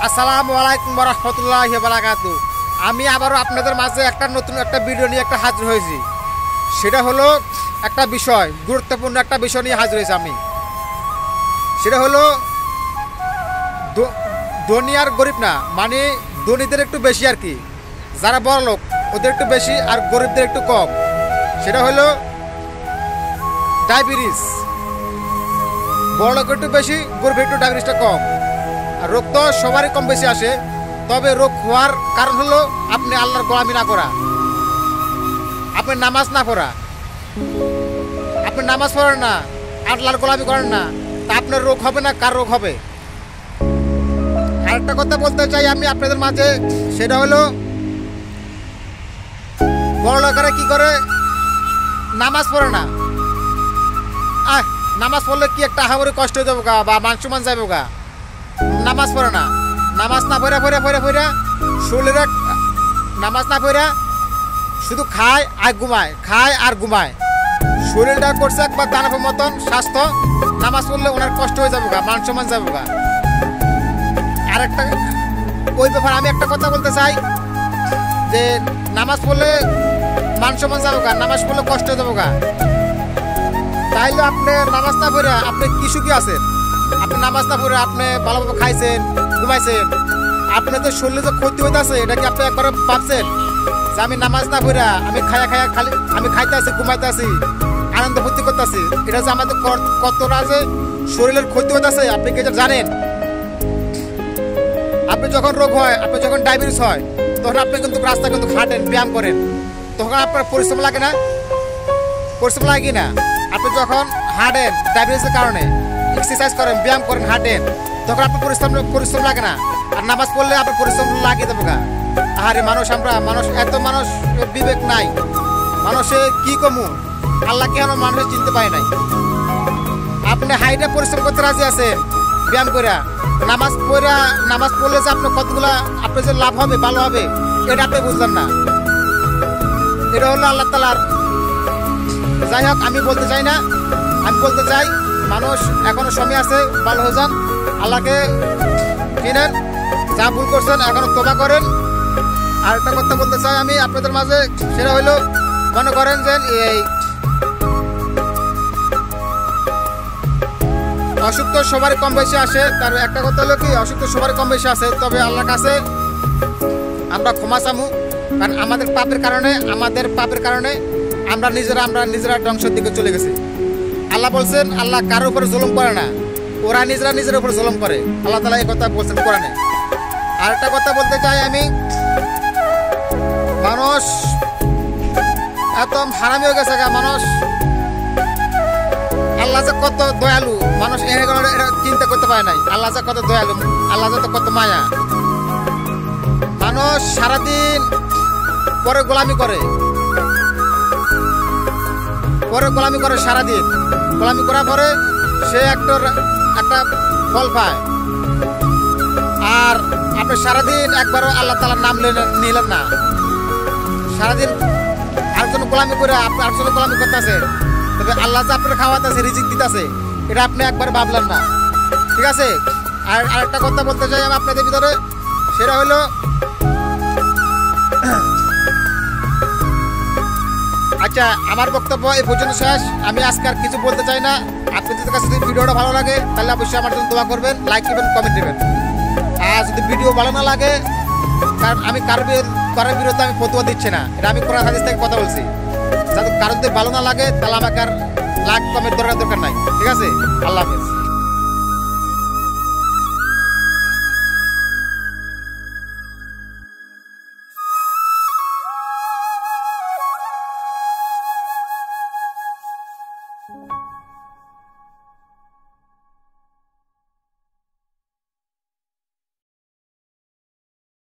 আসসালামু আলাইকুম ওয়া রাহমাতুল্লাহি ওয়া বারাকাতুহু। আমি আবারও আপনাদের মাঝে নতুন একটা ভিডিও নিয়ে হাজির হয়েছি। সেটা হলো একটা বিষয়, গুরুত্বপূর্ণ একটা বিষয় নিয়ে হাজির হয়েছি আমি। সেটা হলো ধনী আর গরিব না, মানে ধনীদের একটু বেশি আর কি, যারা বড় লোক ওদের একটু বেশি আর গরিবদের একটু কম। সেটা হলো ডায়াবেটিস। বড় লোক একটু বেশি, গরিব একটু ডায়াবেটিসটা কম। আর রোগ তো সবারই কম বেশি আসে, তবে রোগ হওয়ার কারণ হলো আপনি আল্লাহর গোলামি না করা, আপনি নামাজ না পড়া। আপনি নামাজ পড়েন না, আল্লাহর গোলামি করেন না, তা আপনার রোগ হবে না, কার রোগ হবে? আরেকটা কথা বলতে চাই আমি আপনাদের মাঝে, সেটা হলো বড় লোকেরা কি করে, নামাজ পড়ে না। নামাজ পড়লে কি একটা আহামরি কষ্ট হয়ে যাবো গা, বা মাংসমান যাবো গা। নামাজ পড়ে না, নামাজ না পড়া শরীরে, নামাজ না পড়া শুধু খায় আর ঘুমায়, খায় আর ঘুমায়। শরীরটা করছে একবার দানবের মতন স্বাস্থ্য, নামাজ পড়লে ওনার কষ্ট হয়ে যাবো গা, মাংসমান যাবো গা। আরেকটা ওই ব্যাপারে আমি একটা কথা বলতে চাই যে নামাজ পড়লে মাংসমান যাবো গা, নামাজ পড়লে কষ্ট হয়ে যাবো গা। তাইলে আপনি নামাজ না পড়ে আপনি কি সুখী আছেন? আপনি নামাজ না পড়ে আপনি ভালোভাবে খাইছেন, ঘুমাইছেন, আপনার তো শরীরে যে ক্ষতি হইতে আছে, এটা কি আপনি একবার ভাবছেন যে আমি নামাজ না পড়ে আমি খায়া খালি আমি খাইতে আছি, ঘুমাইতে আছি, আনন্দ ফুর্তি করতে আছি, এটা যে আমাদের কতটা যে শরীরের ক্ষতি হইতে আছে আপনি কি এটা জানেন? আপনি যখন রোগ হয়, আপনি যখন ডায়াবেটিস হয়, তখন আপনি কিন্তু রাস্তায় কিন্তু হাঁটেন, ব্যায়াম করেন, তখন আপনার পরিশ্রম লাগে না? পরিশ্রম লাগে না? আপনি যখন হাঁটেন ডায়াবেটিসের কারণে, এক্সারসাইজ করেন, ব্যায়াম করেন, হাঁটেন, তখন আপনার পরিশ্রম লাগে না? আর নামাজ পড়লে আপনার পরিশ্রম লাগিয়ে দেবো গা। আরে মানুষ, আমরা এত মানুষ বিবেক নাই, মানুষে কি কমু, আল্লাহ কেন মানুষ চিনতে পারে নাই? আপনি হাইটে পরিশ্রম করতে রাজি আছেন, ব্যায়াম করে, নামাজ পড়লে যে আপনার কতগুলা আপনার যে লাভ হবে, ভালো হবে, এটা আপনি বুঝলেন না। এটা হলো আল্লাহ তাআলার। যাই হোক, আমি বলতে চাই না, আমি বলতে চাই মানুষ এখনো সময় আছে, ভালো হয়ে যান, আল্লাহকে চিনেন, যা ভুল করছেন এখনো তওবা করেন। আর একটা কথা বলতে চাই আমি আপনাদের মাঝে, সেটা হইলো মনে করেন যে এই অসুখ তো সবারই কম বেশি আসে। তার একটা কথা হলো কি, অসুখ তো সবারই কম বেশি আসে, তবে আল্লাহর কাছে আমরা ক্ষমা চামু, কারণ আমাদের পাপের কারণে আমরা নিজেরা ধ্বংসের দিকে চলে গেছি। আল্লাহ বলছেন, আল্লাহ কারোর উপরে জুলুম করে না, ওরা নিজের উপর জুলুম করে। আল্লাহ তাআলা এই কথা বলছেন কোরআনে। আর একটা কথা বলতে চাই আমি, মানুষ এত হারামি হয়ে গেছে, মানুষ আল্লাহ যে কত দয়ালু, মানুষ এটা চিন্তা করতে পারে নাই। আল্লাহ যে কত দয়ালু, আল্লাহ যে কত মায়া। মানুষ সারাদিন পরে গোলামি করে, সারাদিন গোলামি করার পরে সে একটা ফল পায়। আর আপনি সারাদিন একবারও আল্লাহ তাআলার নাম নিলেন না, সারাদিন আরেকজন গোলামি করে আপনি আরেকজন গোলামি করতেছে, তবে আল্লাহ যে আপনার খাওয়াতেছে, রিজিক দিতেছে, এটা আপনি একবার ভাবলেন না। ঠিক আছে? আর আরেকটা কথা বলতে চাই আমি আপনাদের ভিতরে, সেটা হলো আচ্ছা, আমার বক্তব্য এই পর্যন্ত শেষ। আমি আজকে আর কিছু বলতে চাই না। আপনাদের কাছে যদি ভিডিওটা ভালো লাগে তাহলে অবশ্যই আমার জন্য দোয়া করবেন, লাইক দিবেন, কমেন্ট দিবেন। আর যদি ভিডিও ভালো না লাগে, কারণ আমি কারোর বিরুদ্ধে আমি ফতোয়া দিচ্ছি না, এটা আমি কোরআন হাদিস থেকে কথা বলছি। যাতে কারোর যদি ভালো না লাগে তাহলে আমাকে আর লাইক কমেন্ট দরকার নাই। ঠিক আছে? আল্লাহ হাফেজ।